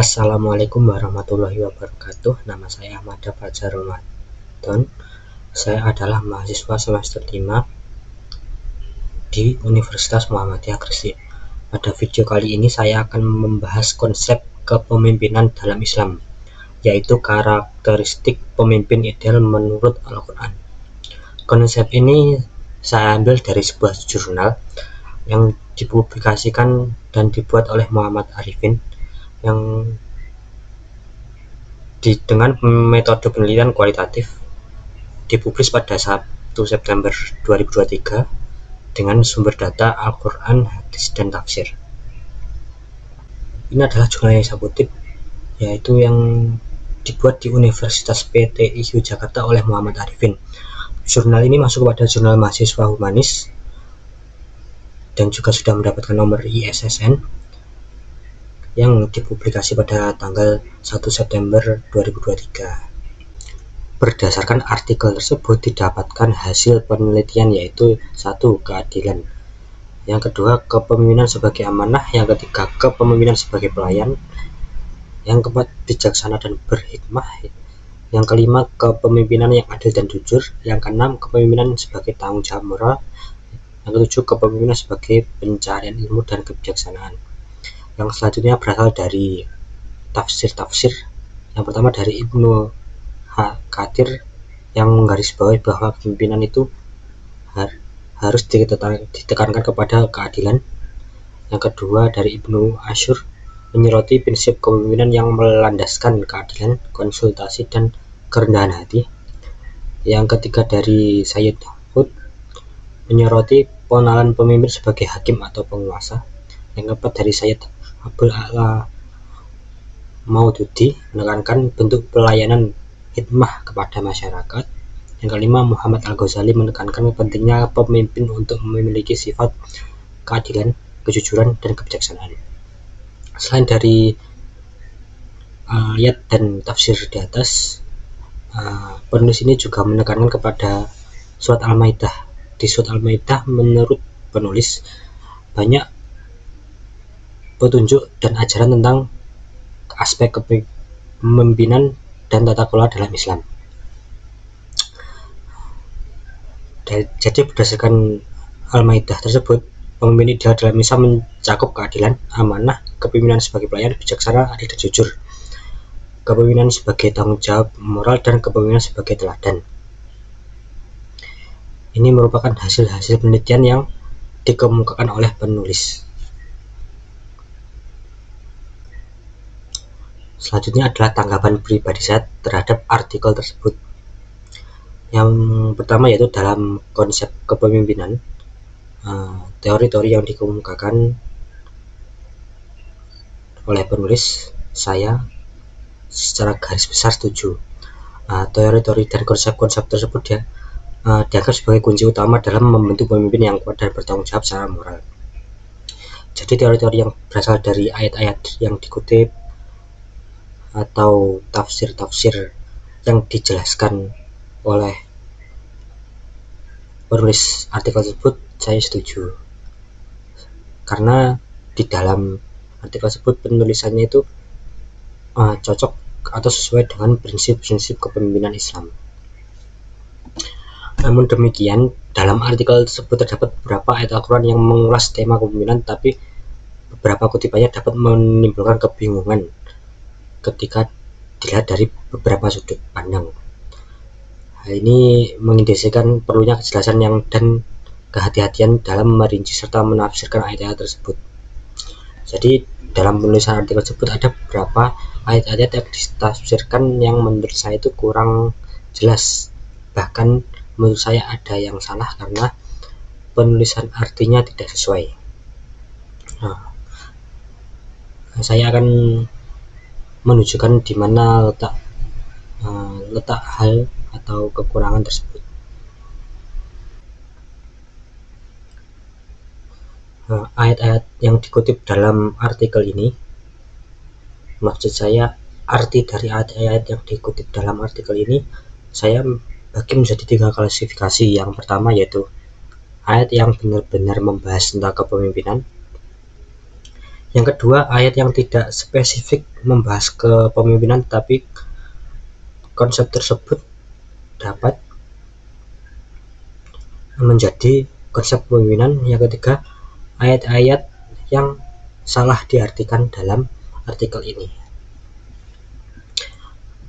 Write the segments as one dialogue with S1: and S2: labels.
S1: Assalamualaikum warahmatullahi wabarakatuh. Nama saya Ahmad Fajar Ramadan. Saya adalah mahasiswa semester 5 di Universitas Muhammadiyah Gresik. Pada video kali ini saya akan membahas konsep kepemimpinan dalam Islam, yaitu karakteristik pemimpin ideal menurut Al-Quran. Konsep ini saya ambil dari sebuah jurnal yang dipublikasikan dan dibuat oleh Muhammad Arifin yang dengan metode penelitian kualitatif, dipublis pada 1 September 2023 dengan sumber data Al-Quran, Hadis, dan Tafsir. Ini adalah jurnal yang saya kutip, yaitu yang dibuat di Universitas PTIU Jakarta oleh Muhammad Arifin. Jurnal ini masuk kepada jurnal mahasiswa humanis dan juga sudah mendapatkan nomor ISSN yang dipublikasi pada tanggal 1 September 2023. Berdasarkan artikel tersebut didapatkan hasil penelitian, yaitu 1. Keadilan, yang kedua kepemimpinan sebagai amanah, yang ketiga kepemimpinan sebagai pelayan, yang keempat bijaksana dan berhikmah, yang kelima kepemimpinan yang adil dan jujur, yang keenam kepemimpinan sebagai tanggung jawab moral, yang ketujuh kepemimpinan sebagai pencarian ilmu dan kebijaksanaan. Yang selanjutnya berasal dari tafsir-tafsir. Yang pertama dari Ibnu Katsir yang menggarisbawahi bahwa kepemimpinan itu harus ditekankan kepada keadilan. Yang kedua dari Ibnu Asyur menyoroti prinsip kepemimpinan yang melandaskan keadilan, konsultasi, dan kerendahan hati. Yang ketiga dari Sayyid Hud menyoroti pengenalan pemimpin sebagai hakim atau penguasa. Yang keempat dari Sayyid Abdul A'la Maududi menekankan bentuk pelayanan hikmah kepada masyarakat. Yang kelima Muhammad Al-Ghazali menekankan pentingnya pemimpin untuk memiliki sifat keadilan, kejujuran, dan kebijaksanaan. Selain dari ayat dan tafsir di atas, penulis ini juga menekankan kepada surat Al-Maidah. Di surat Al-Maidah menurut penulis banyak petunjuk dan ajaran tentang aspek kepemimpinan dan tata kelola dalam Islam. Jadi berdasarkan Al-Maidah tersebut, pemimpin ideal dalam Islam mencakup keadilan, amanah, kepemimpinan sebagai pelayan, bijaksana, adil, dan jujur, kepemimpinan sebagai tanggung jawab moral, dan kepemimpinan sebagai teladan. Ini merupakan hasil-hasil penelitian yang dikemukakan oleh penulis. Selanjutnya adalah tanggapan pribadi saya terhadap artikel tersebut. Yang pertama yaitu dalam konsep kepemimpinan, teori-teori yang dikemukakan oleh penulis, saya secara garis besar setuju. Teori-teori dan konsep-konsep tersebut dianggap sebagai kunci utama dalam membentuk pemimpin yang kuat dan bertanggung jawab secara moral. Jadi teori-teori yang berasal dari ayat-ayat yang dikutip atau tafsir-tafsir yang dijelaskan oleh penulis artikel tersebut, saya setuju, karena di dalam artikel tersebut penulisannya itu cocok atau sesuai dengan prinsip-prinsip kepemimpinan Islam. Namun demikian, dalam artikel tersebut terdapat beberapa ayat Al-Quran yang mengulas tema kepemimpinan, tapi beberapa kutipannya dapat menimbulkan kebingungan ketika dilihat dari beberapa sudut pandang. Hal ini mengindikasikan perlunya kejelasan dan kehati-hatian dalam merinci serta menafsirkan ayat-ayat tersebut. Jadi dalam penulisan artikel tersebut ada beberapa ayat-ayat yang ditafsirkan yang menurut saya itu kurang jelas, bahkan menurut saya ada yang salah karena penulisan artinya tidak sesuai. Saya akan menunjukkan di mana letak hal atau kekurangan tersebut. Ayat-ayat yang dikutip dalam artikel ini, maksud saya arti dari ayat-ayat yang dikutip dalam artikel ini saya bagi menjadi 3 klasifikasi. Yang pertama yaitu ayat yang benar-benar membahas tentang kepemimpinan. Yang kedua, ayat yang tidak spesifik membahas kepemimpinan, tapi konsep tersebut dapat menjadi konsep kepemimpinan. Yang ketiga, ayat-ayat yang salah diartikan dalam artikel ini.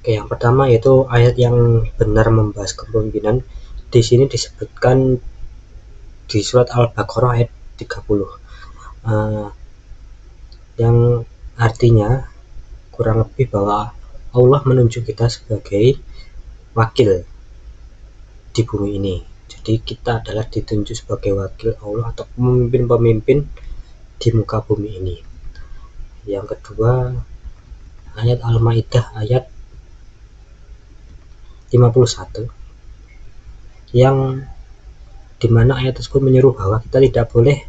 S1: Oke, yang pertama yaitu ayat yang benar membahas kepemimpinan. Di sini disebutkan di surat Al-Baqarah ayat 30, yang artinya kurang lebih bahwa Allah menunjuk kita sebagai wakil di bumi ini. Jadi kita adalah ditunjuk sebagai wakil Allah atau pemimpin-pemimpin di muka bumi ini. Yang kedua, ayat Al-Maidah ayat 51, yang dimana ayat tersebut menyeru bahwa kita tidak boleh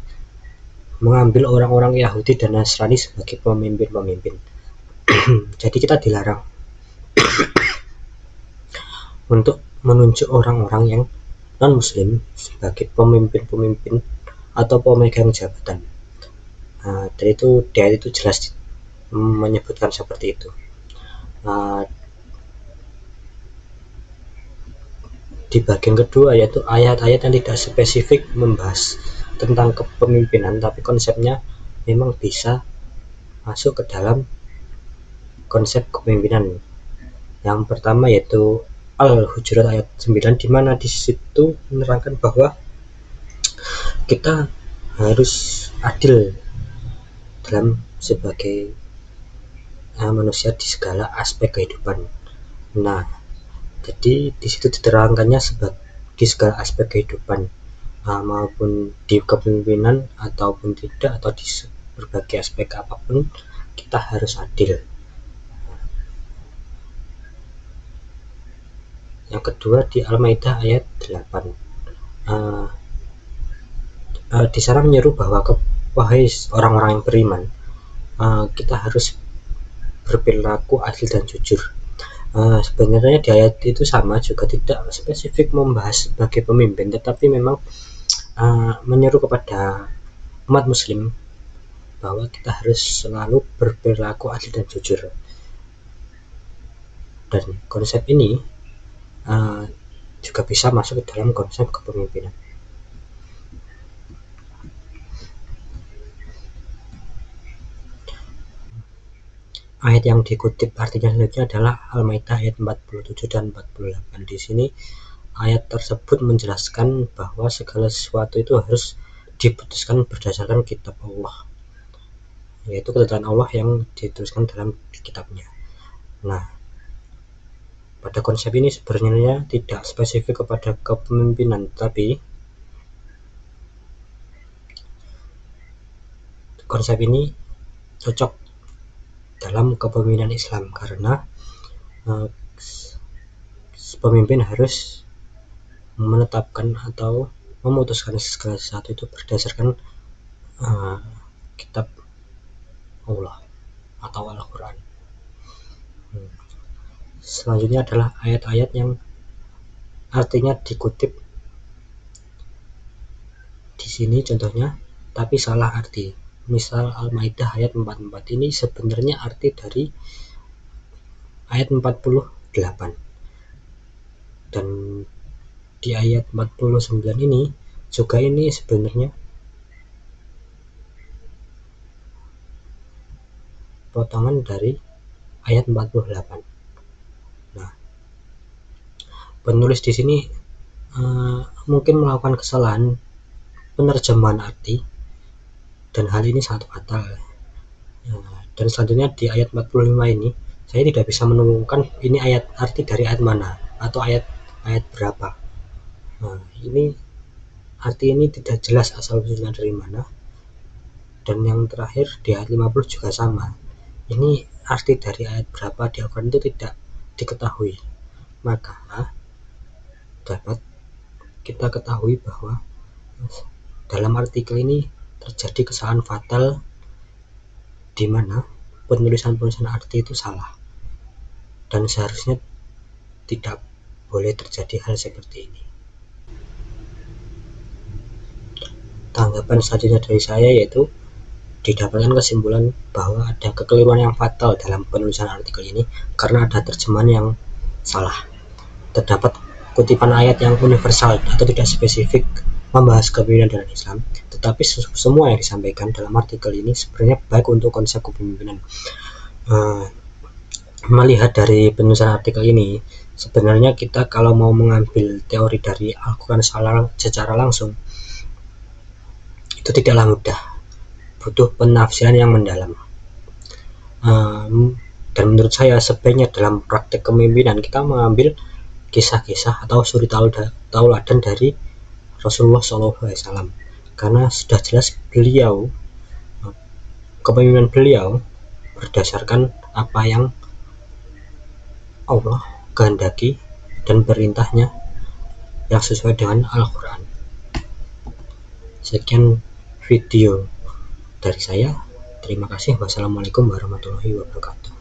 S1: mengambil orang-orang Yahudi dan Nasrani sebagai pemimpin-pemimpin. Jadi kita dilarang untuk menunjuk orang-orang yang non-muslim sebagai pemimpin-pemimpin atau pemegang jabatan. Dan itu di ayat itu jelas menyebutkan seperti itu. Di bagian kedua yaitu ayat-ayat yang tidak spesifik membahas tentang kepemimpinan, tapi konsepnya memang bisa masuk ke dalam konsep kepemimpinan. Yang pertama yaitu Al-Hujurat ayat 9, di mana di situ menerangkan bahwa kita harus adil dalam sebagai manusia di segala aspek kehidupan. Nah, jadi di situ diterangkannya di segala aspek kehidupan, maupun di kepemimpinan ataupun tidak, atau di berbagai aspek apapun kita harus adil. Yang kedua di Al-Maidah ayat 8, di sana menyeru bahwa wahai orang-orang yang beriman, kita harus berperilaku adil dan jujur. Sebenarnya di ayat itu sama juga, tidak spesifik membahas sebagai pemimpin, tetapi memang menyeru kepada umat muslim bahwa kita harus selalu berperilaku adil dan jujur. Dan konsep ini juga bisa masuk ke dalam konsep kepemimpinan. Ayat yang dikutip artinya selanjutnya adalah Al-Maidah ayat 47 dan 48. Di sini ayat tersebut menjelaskan bahwa segala sesuatu itu harus diputuskan berdasarkan kitab Allah, yaitu ketetapan Allah yang dituliskan dalam kitabnya. Nah, pada konsep ini sebenarnya tidak spesifik kepada kepemimpinan, tapi konsep ini cocok dalam kepemimpinan Islam karena pemimpin harus menetapkan atau memutuskan segala sesuatu itu berdasarkan kitab Allah atau Al-Quran. Selanjutnya adalah ayat-ayat yang artinya dikutip di sini, contohnya tapi salah arti. Misal Al-Maidah ayat 44, ini sebenarnya arti dari ayat 48, dan di ayat 49 ini juga ini sebenarnya potongan dari ayat 48. Nah, penulis di sini mungkin melakukan kesalahan penerjemahan arti, dan hal ini sangat fatal. Dan selanjutnya di ayat 45 ini saya tidak bisa menemukan ini ayat arti dari ayat mana atau ayat berapa. Ini arti ini tidak jelas asal usulnya dari mana. Dan yang terakhir di ayat 50 juga sama, ini arti dari ayat berapa di Al-Quran itu tidak diketahui. Maka dapat kita ketahui bahwa dalam artikel ini terjadi kesalahan fatal, di mana penulisan arti itu salah, dan seharusnya tidak boleh terjadi hal seperti ini. Tanggapan selanjutnya dari saya yaitu didapatkan kesimpulan bahwa ada kekeliruan yang fatal dalam penulisan artikel ini karena ada terjemahan yang salah. Terdapat kutipan ayat yang universal atau tidak spesifik membahas kepemimpinan dalam Islam, tetapi semua yang disampaikan dalam artikel ini sebenarnya baik untuk konsep kepemimpinan. Melihat dari penulisan artikel ini, sebenarnya kita kalau mau mengambil teori dari Al-Quran secara langsung itu tidaklah mudah, butuh penafsiran yang mendalam. Dan menurut saya sebaiknya dalam praktek kepemimpinan kita mengambil kisah-kisah atau suri tauladan dari Rasulullah SAW, karena sudah jelas kepemimpinan beliau berdasarkan apa yang Allah kehendaki dan perintahnya yang sesuai dengan Al-Quran. Sekian video dari saya. Terima kasih. Wassalamualaikum warahmatullahi wabarakatuh.